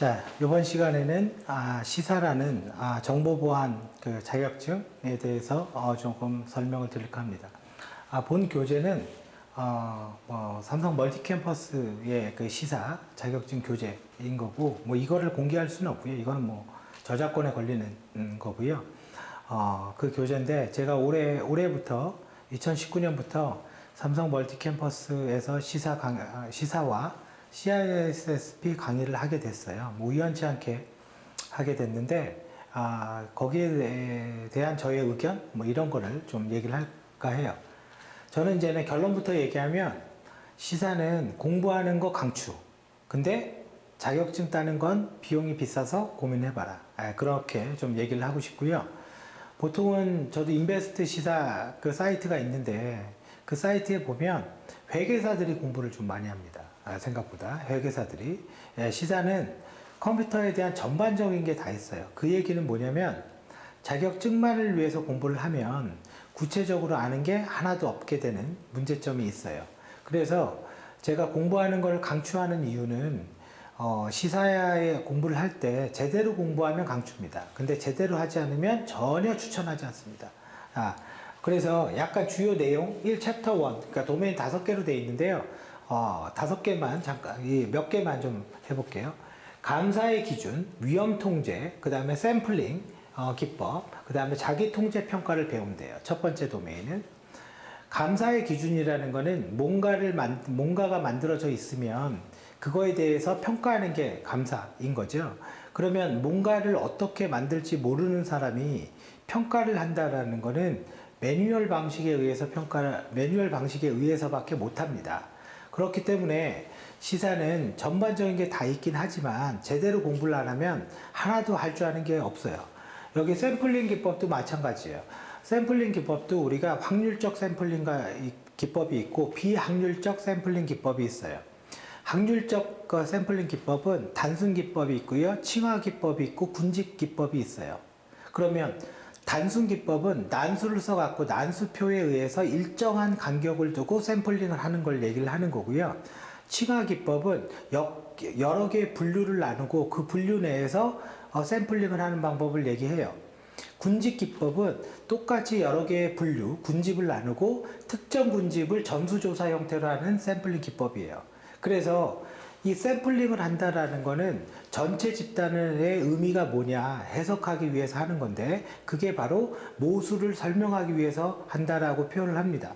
자, 이번 시간에는 시사라는 정보보안 그 자격증에 대해서 조금 설명을 드릴까 합니다. 본 교재는 삼성 멀티캠퍼스의 그 시사 자격증 교재인 거고, 뭐 이거를 공개할 수는 없고요. 이거는 뭐 저작권에 걸리는 거고요. 그 교재인데 제가 올해부터 2019년부터 삼성 멀티캠퍼스에서 시사와 CISSP 강의를 하게 됐어요. 뭐 우연치 않게 하게 됐는데, 거기에 대한 저의 의견, 뭐 이런 거를 좀 얘기를 할까 해요. 저는 이제는 결론부터 얘기하면, 시사는 공부하는 거 강추. 근데 자격증 따는 건 비용이 비싸서 고민해봐라. 그렇게 좀 얘기를 하고 싶고요. 보통은 저도 인베스트 시사 그 사이트가 있는데, 그 사이트에 보면 회계사들이 공부를 좀 많이 합니다. 생각보다 회계사들이. 시사는 컴퓨터에 대한 전반적인 게 다 있어요. 그 얘기는 뭐냐면, 자격증만을 위해서 공부를 하면 구체적으로 아는 게 하나도 없게 되는 문제점이 있어요. 그래서 제가 공부하는 걸 강추하는 이유는, 시사에 공부를 할 때 제대로 공부하면 강추입니다. 근데 제대로 하지 않으면 전혀 추천하지 않습니다. 그래서 약간 주요 내용 1챕터 1, 그러니까 도메인 5개로 되어 있는데요. 5개만 잠깐, 몇 개만 좀 해볼게요. 감사의 기준, 위험 통제, 그 다음에 샘플링 기법, 그 다음에 자기 통제 평가를 배운대요. 첫 번째 도메인은. 감사의 기준이라는 거는 뭔가가 만들어져 있으면 그거에 대해서 평가하는 게 감사인 거죠. 그러면 뭔가를 어떻게 만들지 모르는 사람이 평가를 한다라는 거는 매뉴얼 방식에 의해서밖에 못합니다. 그렇기 때문에 시사는 전반적인 게 다 있긴 하지만 제대로 공부를 안 하면 하나도 할 줄 아는 게 없어요. 여기 샘플링 기법도 마찬가지예요. 샘플링 기법도 우리가 확률적 샘플링 기법이 있고 비확률적 샘플링 기법이 있어요. 확률적 샘플링 기법은 단순 기법이 있고요, 칭화 기법이 있고 군집 기법이 있어요. 그러면 단순 기법은 난수를 써갖고 난수표에 의해서 일정한 간격을 두고 샘플링을 하는 걸 얘기를 하는 거고요. 칭화 기법은 여러 개의 분류를 나누고 그 분류 내에서 샘플링을 하는 방법을 얘기해요. 군집 기법은 똑같이 여러 개의 분류, 군집을 나누고 특정 군집을 전수조사 형태로 하는 샘플링 기법이에요. 그래서 이 샘플링을 한다라는 거는 전체 집단의 의미가 뭐냐 해석하기 위해서 하는 건데, 그게 바로 모수를 설명하기 위해서 한다라고 표현을 합니다.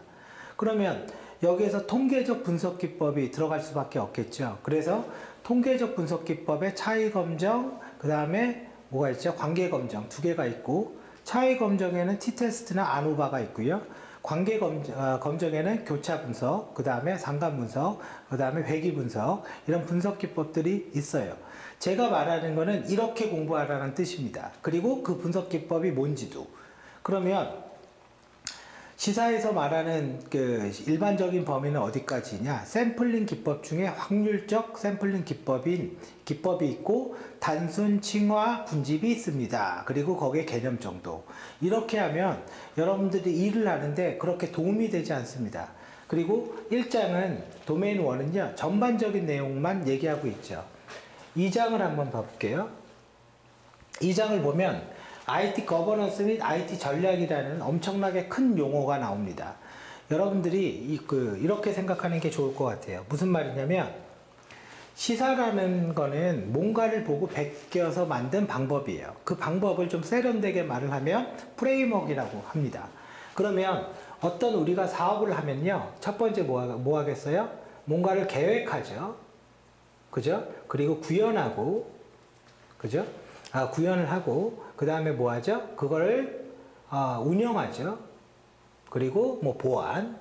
그러면 여기에서 통계적 분석 기법이 들어갈 수밖에 없겠죠. 그래서 통계적 분석 기법의 차이 검정, 그 다음에 뭐가 있죠? 관계 검정 2개가 있고, 차이 검정에는 t-테스트나 아노바가 있고요. 관계 검정에는 교차 분석, 그 다음에 상관 분석, 그 다음에 회귀 분석, 이런 분석 기법들이 있어요. 제가 말하는 거는 이렇게 공부하라는 뜻입니다. 그리고 그 분석 기법이 뭔지도. 그러면 시사에서 말하는 그 일반적인 범위는 어디까지냐? 샘플링 기법 중에 확률적 샘플링 기법이 있고, 단순 칭화 군집이 있습니다. 그리고 거기에 개념 정도. 이렇게 하면 여러분들이 일을 하는데 그렇게 도움이 되지 않습니다. 그리고 1장은 도메인 1은요, 전반적인 내용만 얘기하고 있죠. 2장을 한번 봐볼게요. 2장을 보면 IT 거버넌스 및 IT 전략이라는 엄청나게 큰 용어가 나옵니다. 여러분들이 이렇게 생각하는 게 좋을 것 같아요. 무슨 말이냐면, 시사라는 거는 뭔가를 보고 베껴서 만든 방법이에요. 그 방법을 좀 세련되게 말을 하면 프레임워크라고 합니다. 그러면 어떤 우리가 사업을 하면요, 첫 번째 뭐 하겠어요? 뭔가를 계획하죠. 그죠? 그리고 구현하고, 그죠? 구현을 하고, 그 다음에 뭐 하죠? 그거를 운영하죠. 그리고 뭐 보안,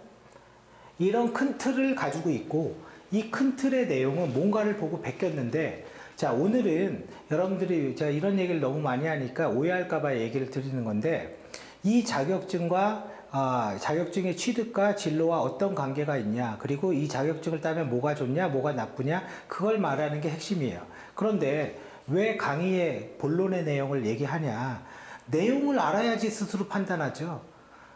이런 큰 틀을 가지고 있고, 이 큰 틀의 내용은 뭔가를 보고 베꼈는데, 자, 오늘은 여러분들이 제가 이런 얘기를 너무 많이 하니까 오해할까봐 얘기를 드리는 건데, 이 자격증과 자격증의 취득과 진로와 어떤 관계가 있냐, 그리고 이 자격증을 따면 뭐가 좋냐, 뭐가 나쁘냐, 그걸 말하는 게 핵심이에요. 그런데 왜 강의의 본론의 내용을 얘기하냐? 내용을 알아야지 스스로 판단하죠.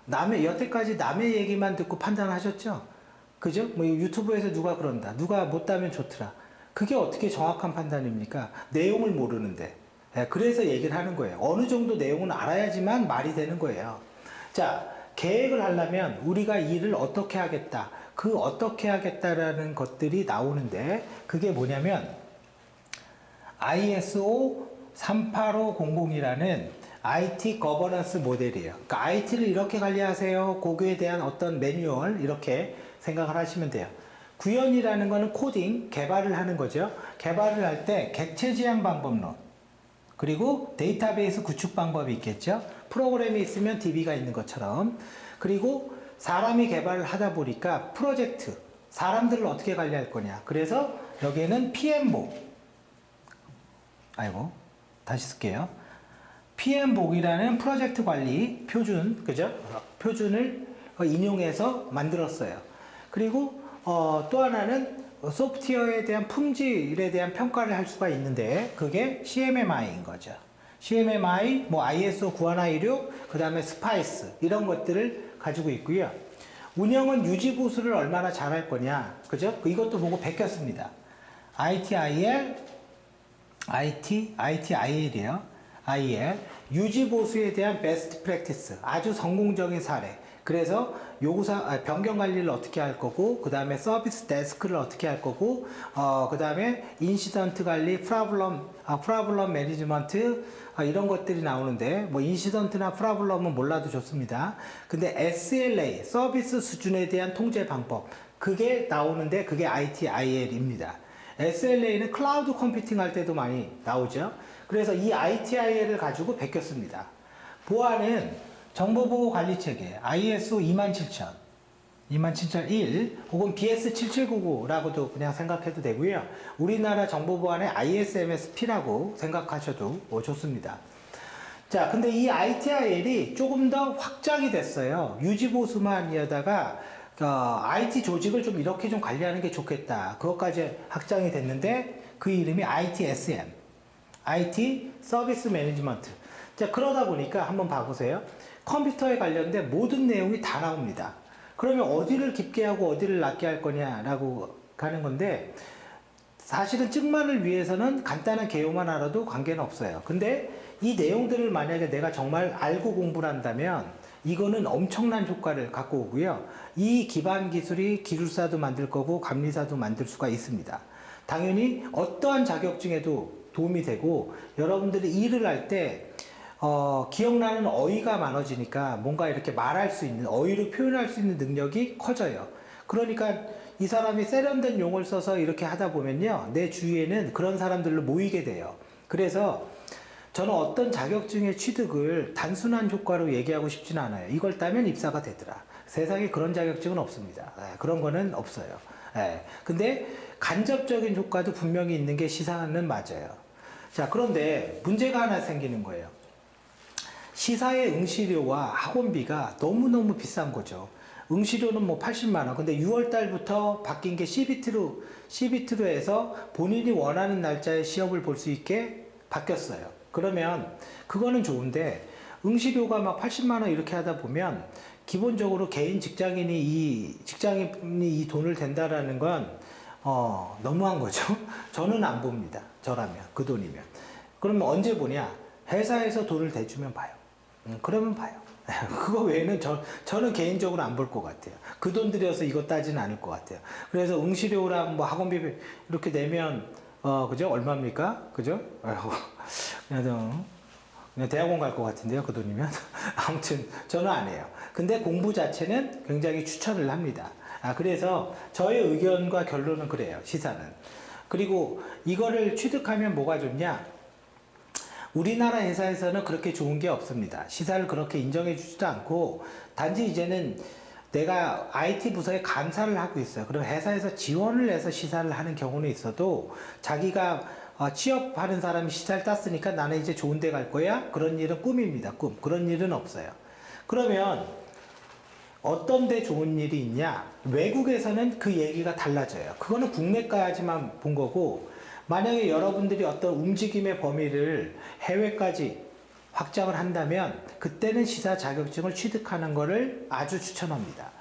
여태까지 남의 얘기만 듣고 판단하셨죠? 그죠? 뭐 유튜브에서 누가 그런다. 누가 못 따면 좋더라. 그게 어떻게 정확한 판단입니까? 내용을 모르는데. 예, 그래서 얘기를 하는 거예요. 어느 정도 내용은 알아야지만 말이 되는 거예요. 자, 계획을 하려면 우리가 일을 어떻게 하겠다. 그 어떻게 하겠다라는 것들이 나오는데 그게 뭐냐면 ISO 38500이라는 IT 거버넌스 모델이에요. 그러니까 IT를 이렇게 관리하세요. 그거에 대한 어떤 매뉴얼 이렇게 생각을 하시면 돼요. 구현이라는 거는 코딩, 개발을 하는 거죠. 개발을 할 때 객체 지향 방법론, 그리고 데이터베이스 구축 방법이 있겠죠. 프로그램이 있으면 DB가 있는 것처럼. 그리고 사람이 개발을 하다 보니까 프로젝트, 사람들을 어떻게 관리할 거냐. 그래서 여기에는 PM복, 다시 쓸게요. PM복이라는 프로젝트 관리 표준, 그죠? 표준을 인용해서 만들었어요. 그리고 또 하나는 소프트웨어에 대한 품질에 대한 평가를 할 수가 있는데 그게 CMMI인 거죠. CMMI, 뭐 ISO 9116, 그 다음에 스파이스 이런 것들을 가지고 있고요. 운영은 유지 보수를 얼마나 잘할 거냐, 그죠? 이것도 보고 베꼈습니다. ITIL, ITIL이에요. IL 유지 보수에 대한 베스트 프랙티스, 아주 성공적인 사례. 그래서 변경 관리를 어떻게 할 거고, 그 다음에 서비스 데스크를 어떻게 할 거고, 그 다음에 인시던트 관리, 프라블럼 매니지먼트, 이런 것들이 나오는데, 뭐 인시던트나 프라블럼은 몰라도 좋습니다. 근데 SLA, 서비스 수준에 대한 통제 방법, 그게 나오는데 그게 ITIL입니다. SLA는 클라우드 컴퓨팅 할 때도 많이 나오죠. 그래서 이 ITIL을 가지고 베꼈습니다. 보안은 정보보호관리체계 ISO 27000, 27001 혹은 BS7799라고도 그냥 생각해도 되고요. 우리나라 정보보안의 ISMSP라고 생각하셔도 좋습니다. 자, 근데 이 ITIL이 조금 더 확장이 됐어요. 유지보수만이다가 IT 조직을 좀 이렇게 좀 관리하는 게 좋겠다. 그것까지 확장이 됐는데 그 이름이 ITSM, IT 서비스 매니지먼트. 자, 그러다 보니까 한번 봐보세요. 컴퓨터에 관련된 모든 내용이 다 나옵니다. 그러면 어디를 깊게 하고 어디를 낮게 할 거냐라고 가는 건데 사실은 증만을 위해서는 간단한 개요만 알아도 관계는 없어요. 근데 이 내용들을 만약에 내가 정말 알고 공부를 한다면 이거는 엄청난 효과를 갖고 오고요. 이 기반 기술이 기술사도 만들 거고 감리사도 만들 수가 있습니다. 당연히 어떠한 자격증에도 도움이 되고 여러분들이 일을 할 때 기억나는 어휘가 많아지니까 뭔가 이렇게 말할 수 있는, 어휘로 표현할 수 있는 능력이 커져요. 그러니까 이 사람이 세련된 용어를 써서 이렇게 하다 보면요, 내 주위에는 그런 사람들로 모이게 돼요. 그래서 저는 어떤 자격증의 취득을 단순한 효과로 얘기하고 싶진 않아요. 이걸 따면 입사가 되더라. 세상에 그런 자격증은 없습니다. 그런 거는 없어요. 근데 간접적인 효과도 분명히 있는 게 시사는 맞아요. 자, 그런데 문제가 하나 생기는 거예요. 시사의 응시료와 학원비가 너무너무 비싼 거죠. 응시료는 뭐 80만 원. 근데 6월 달부터 바뀐 게 CBT로 해서 본인이 원하는 날짜에 시험을 볼 수 있게 바뀌었어요. 그러면 그거는 좋은데 응시료가 막 80만 원 이렇게 하다 보면 기본적으로 개인 직장인이 이 돈을 댄다라는 건 너무한 거죠. 저는 안 봅니다. 저라면 그 돈이면. 그러면 언제 보냐? 회사에서 돈을 대주면 봐요. 그러면 봐요. 그거 외에는 저는 개인적으로 안 볼 것 같아요. 그 돈 들여서 이거 따지는 않을 것 같아요. 그래서 응시료랑 뭐 학원비 이렇게 내면 그죠? 얼마입니까? 그죠? 그냥 대학원 갈 것 같은데요, 그 돈이면. 아무튼 저는 안 해요. 근데 공부 자체는 굉장히 추천을 합니다. 그래서 저의 의견과 결론은 그래요, 시사는. 그리고 이거를 취득하면 뭐가 좋냐? 우리나라 회사에서는 그렇게 좋은 게 없습니다. 시사를 그렇게 인정해 주지도 않고 단지 이제는 내가 IT 부서에 감사를 하고 있어요. 그럼 회사에서 지원을 해서 시사를 하는 경우는 있어도 자기가 취업하는 사람이 시사를 땄으니까 나는 이제 좋은 데 갈 거야? 그런 일은 꿈입니다. 꿈. 그런 일은 없어요. 그러면 어떤 데 좋은 일이 있냐? 외국에서는 그 얘기가 달라져요. 그거는 국내까지만 본 거고 만약에 여러분들이 어떤 움직임의 범위를 해외까지 확장을 한다면 그때는 시사 자격증을 취득하는 것을 아주 추천합니다.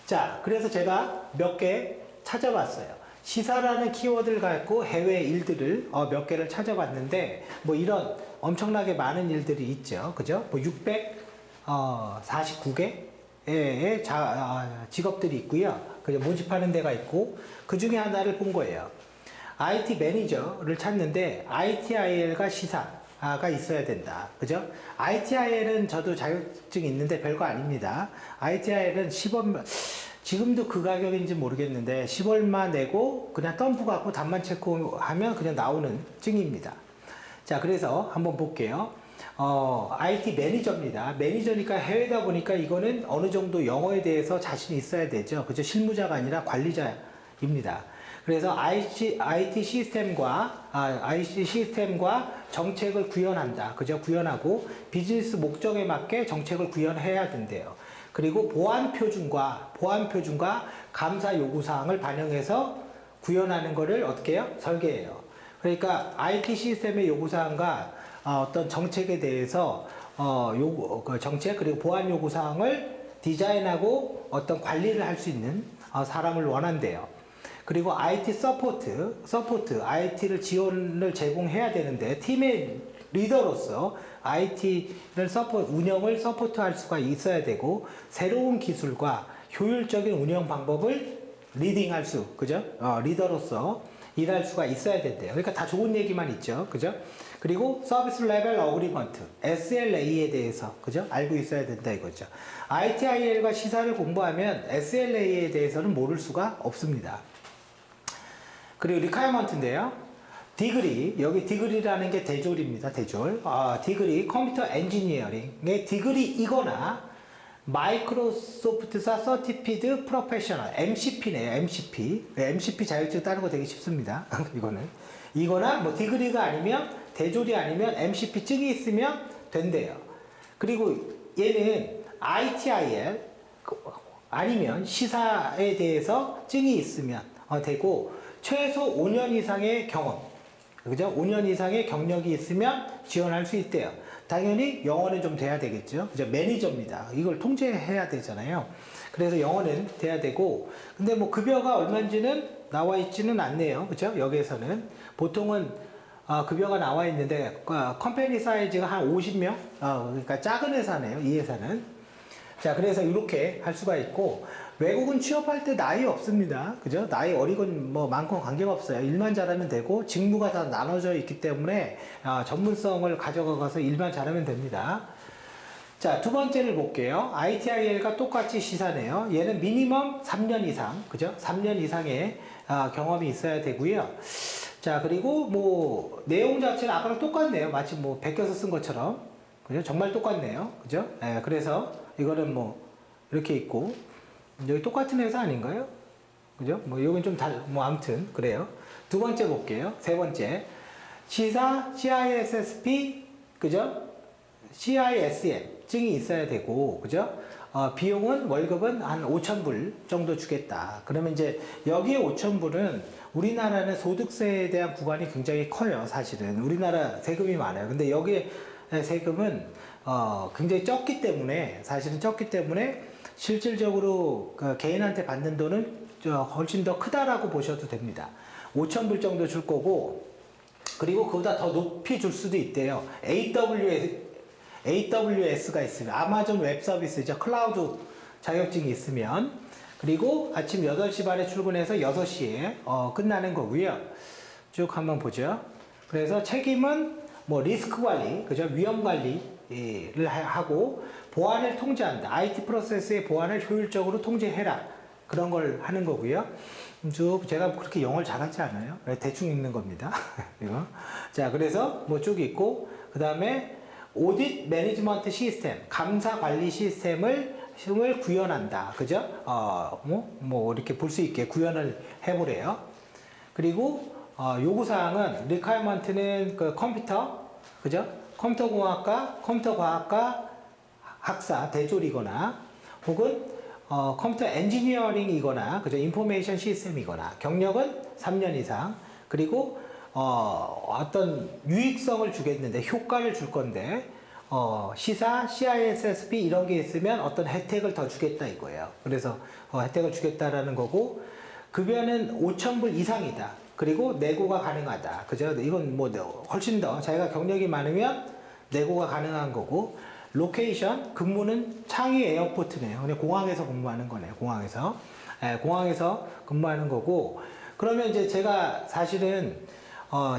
자, 그래서 제가 몇 개 찾아봤어요. 시사라는 키워드를 갖고 해외 일들을 몇 개를 찾아봤는데 뭐 이런 엄청나게 많은 일들이 있죠. 그죠? 뭐 649개의 직업들이 있고요. 그죠? 모집하는 데가 있고 그 중에 하나를 본 거예요. IT 매니저를 찾는데 ITIL과 시사가 있어야 된다. 그죠? ITIL은 저도 자격증이 있는데 별거 아닙니다. ITIL은 10원, 지금도 그 가격인지 모르겠는데 10월만 내고 그냥 덤프 갖고 답만 체크하면 그냥 나오는 증입니다. 자, 그래서 한번 볼게요. IT 매니저입니다. 매니저니까 해외다 보니까 이거는 어느 정도 영어에 대해서 자신이 있어야 되죠. 그죠? 실무자가 아니라 관리자입니다. 그래서 IT 시스템과 정책을 구현한다. 그죠? 구현하고 비즈니스 목적에 맞게 정책을 구현해야 된대요. 그리고 보안 표준과 감사 요구사항을 반영해서 구현하는 거를 어떻게 해요? 설계해요. 그러니까 IT 시스템의 요구사항과 어떤 정책에 대해서 그 정책 그리고 보안 요구사항을 디자인하고 어떤 관리를 할 수 있는 사람을 원한대요. 그리고 IT 서포트, IT를 지원을 제공해야 되는데 팀의 리더로서 IT를 운영을 서포트할 수가 있어야 되고 새로운 기술과 효율적인 운영 방법을 리딩할 수, 그죠? 리더로서 일할 수가 있어야 된대요. 그러니까 다 좋은 얘기만 있죠, 그죠? 그리고 서비스 레벨 어그리먼트, SLA에 대해서, 그죠? 알고 있어야 된다 이거죠. ITIL과 시사를 공부하면 SLA에 대해서는 모를 수가 없습니다. 그리고 리콰이어먼트인데요. 디그리, 여기 디그리라는 게 대졸입니다. 대졸. 디그리, 컴퓨터 엔지니어링의 디그리이거나 마이크로소프트사 서티피드 프로페셔널, MCP네요. MCP. MCP 자격증 따는 거 되게 쉽습니다. 이거는. 이거나 뭐 디그리가 아니면 대졸이 아니면 MCP 증이 있으면 된대요. 그리고 얘는 ITIL 아니면 시사에 대해서 증이 있으면 되고 최소 5년 이상의 경험, 그죠? 5년 이상의 경력이 있으면 지원할 수 있대요. 당연히 영어는 좀 돼야 되겠죠. 그죠? 매니저입니다. 이걸 통제해야 되잖아요. 그래서 영어는 돼야 되고, 근데 뭐 급여가 얼마인지는 나와 있지는 않네요. 그죠? 여기에서는. 보통은 급여가 나와 있는데, 컴퍼니 사이즈가 한 50명? 그러니까 작은 회사네요. 이 회사는. 자, 그래서 이렇게 할 수가 있고, 외국은 취업할 때 나이 없습니다. 그죠? 나이 어리건 뭐 많건 관계가 없어요. 일만 잘하면 되고 직무가 다 나눠져 있기 때문에 전문성을 가져가서 일만 잘하면 됩니다. 자, 두 번째를 볼게요. ITIL과 똑같이 시사네요. 얘는 미니멈 3년 이상, 그죠? 3년 이상의 경험이 있어야 되고요. 자, 그리고 뭐 내용 자체는 아까랑 똑같네요. 마치 뭐 베껴서 쓴 것처럼. 그죠? 정말 똑같네요. 그죠? 네, 그래서 이거는 뭐 이렇게 있고 여기 똑같은 회사 아닌가요? 그죠? 뭐, 여긴 좀 뭐, 아무튼, 그래요. 두 번째 볼게요. 세 번째. 시사, CISSP, 그죠? CISM 증이 있어야 되고, 그죠? 비용은, 월급은 한 5,000불 정도 주겠다. 그러면 이제, 여기에 5,000불은 우리나라는 소득세에 대한 구간이 굉장히 커요, 사실은. 우리나라 세금이 많아요. 근데 여기에 세금은, 굉장히 적기 때문에, 사실은 적기 때문에, 실질적으로 그 개인한테 받는 돈은 훨씬 더 크다라고 보셔도 됩니다. 5,000불 정도 줄 거고, 그리고 그보다 더 높이 줄 수도 있대요. AWS가 있으면, 아마존 웹 서비스죠. 클라우드 자격증이 있으면, 그리고 아침 8시 반에 출근해서 6시에 끝나는 거고요. 쭉 한번 보죠. 그래서 책임은 뭐 리스크 관리, 그죠? 위험 관리를 하고, 보안을 통제한다. IT 프로세스의 보안을 효율적으로 통제해라. 그런 걸 하는 거고요. 쭉 제가 그렇게 영어를 잘하지 않아요. 대충 읽는 겁니다. 이거. 자, 그래서 뭐 쭉 있고 그 다음에 오딧 매니지먼트 시스템, 감사 관리 시스템을 구현한다. 그죠? 뭐 이렇게 볼 수 있게 구현을 해보래요. 그리고 요구사항은 requirement는 그 컴퓨터, 그죠? 컴퓨터 과학과 학사, 대졸이거나 혹은 컴퓨터 엔지니어링이거나 그죠? 인포메이션 시스템이거나 경력은 3년 이상 그리고 어떤 유익성을 주겠는데 효과를 줄 건데 시사, CISSP 이런 게 있으면 어떤 혜택을 더 주겠다 이거예요. 그래서 혜택을 주겠다라는 거고 급여는 5,000불 이상이다. 그리고 내고가 가능하다. 그죠? 이건 뭐 훨씬 더 자기가 경력이 많으면 내고가 가능한 거고, 로케이션, 근무는 창의 에어포트네요. 그냥 공항에서 근무하는 거네요. 공항에서. 예, 공항에서 근무하는 거고, 그러면 이제 제가 사실은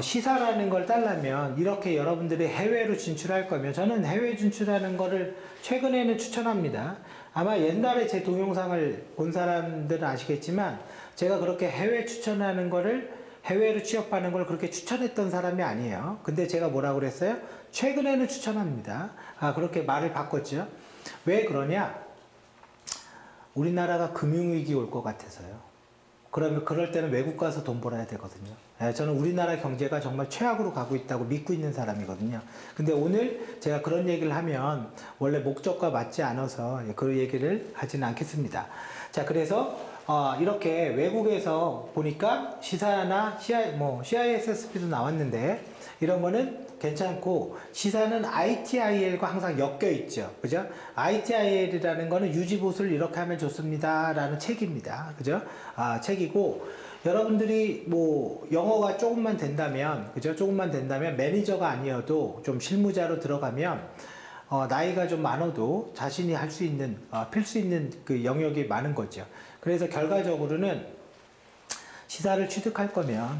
시사라는 걸 따려면 이렇게 여러분들이 해외로 진출할 거면 저는 해외 진출하는 거를 최근에는 추천합니다. 아마 옛날에 제 동영상을 본 사람들은 아시겠지만 제가 그렇게 해외 추천하는 거를 해외로 취업하는 걸 그렇게 추천했던 사람이 아니에요. 근데 제가 뭐라고 그랬어요? 최근에는 추천합니다. 그렇게 말을 바꿨죠. 왜 그러냐? 우리나라가 금융위기 올 것 같아서요. 그러면 그럴 때는 외국 가서 돈 벌어야 되거든요. 저는 우리나라 경제가 정말 최악으로 가고 있다고 믿고 있는 사람이거든요. 근데 오늘 제가 그런 얘기를 하면 원래 목적과 맞지 않아서 그 얘기를 하지는 않겠습니다. 자, 그래서 이렇게 외국에서 보니까 시사나 CISSP도 나왔는데 이런 거는 괜찮고, 시사는 ITIL과 항상 엮여 있죠. 그죠? ITIL이라는 거는 유지보수를 이렇게 하면 좋습니다. 라는 책입니다. 그죠? 책이고, 여러분들이 뭐, 영어가 조금만 된다면, 그죠? 조금만 된다면 매니저가 아니어도 좀 실무자로 들어가면, 나이가 좀 많아도 자신이 할 수 있는, 필수 있는 그 영역이 많은 거죠. 그래서 결과적으로는 시사를 취득할 거면,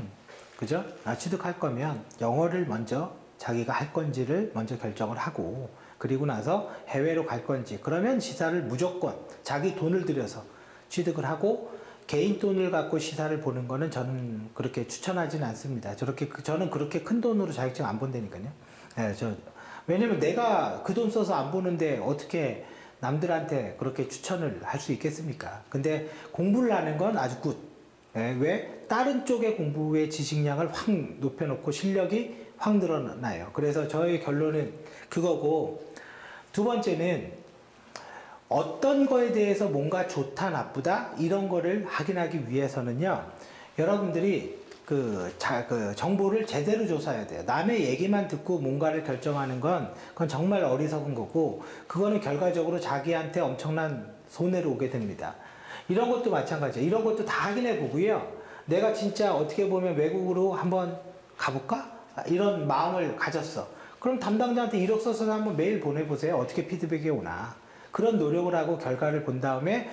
그죠? 취득할 거면 영어를 먼저 자기가 할 건지를 먼저 결정을 하고, 그리고 나서 해외로 갈 건지, 그러면 시사를 무조건 자기 돈을 들여서 취득을 하고, 개인 돈을 갖고 시사를 보는 거는 저는 그렇게 추천하지는 않습니다. 저는 그렇게 큰 돈으로 자격증 안 본다니까요. 예, 왜냐면 내가 그 돈 써서 안 보는데 어떻게 남들한테 그렇게 추천을 할 수 있겠습니까? 근데 공부를 하는 건 아주 굿. 예, 왜? 다른 쪽의 공부의 지식량을 확 높여놓고 실력이 확 늘어나요. 그래서 저의 결론은 그거고, 두 번째는 어떤 거에 대해서 뭔가 좋다, 나쁘다, 이런 거를 확인하기 위해서는요, 여러분들이 그 정보를 제대로 조사해야 돼요. 남의 얘기만 듣고 뭔가를 결정하는 그건 정말 어리석은 거고, 그거는 결과적으로 자기한테 엄청난 손해로 오게 됩니다. 이런 것도 마찬가지예요. 이런 것도 다 확인해 보고요. 내가 진짜 어떻게 보면 외국으로 한번 가볼까? 이런 마음을 가졌어. 그럼 담당자한테 이력 써서 한번 메일 보내보세요. 어떻게 피드백이 오나. 그런 노력을 하고 결과를 본 다음에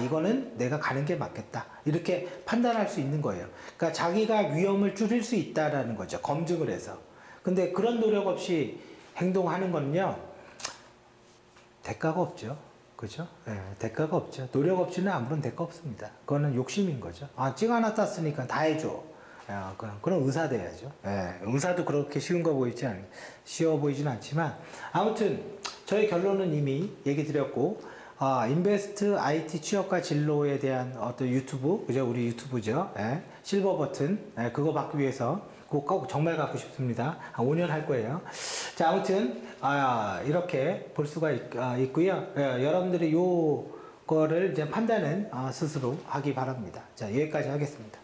이거는 내가 가는 게 맞겠다. 이렇게 판단할 수 있는 거예요. 그러니까 자기가 위험을 줄일 수 있다라는 거죠. 검증을 해서. 근데 그런 노력 없이 행동하는 거는요, 대가가 없죠. 그죠? 예, 대가가 없죠. 노력 없이는 아무런 대가 없습니다. 그거는 욕심인 거죠. 찍어 하나 땄으니까 다 해줘. 그럼 의사 돼야죠. 예, 의사도 그렇게 쉬워 보이진 않지만, 아무튼, 저희 결론은 이미 얘기 드렸고, 인베스트 IT 취업과 진로에 대한 어떤 유튜브, 그죠? 우리 유튜브죠. 예, 실버 버튼, 그거 받기 위해서 꼭 정말 갖고 싶습니다. 5년 할 거예요. 자, 아무튼, 이렇게 볼 수가 있고요. 여러분들이 요거를 이제 판단은 스스로 하기 바랍니다. 자, 여기까지 하겠습니다.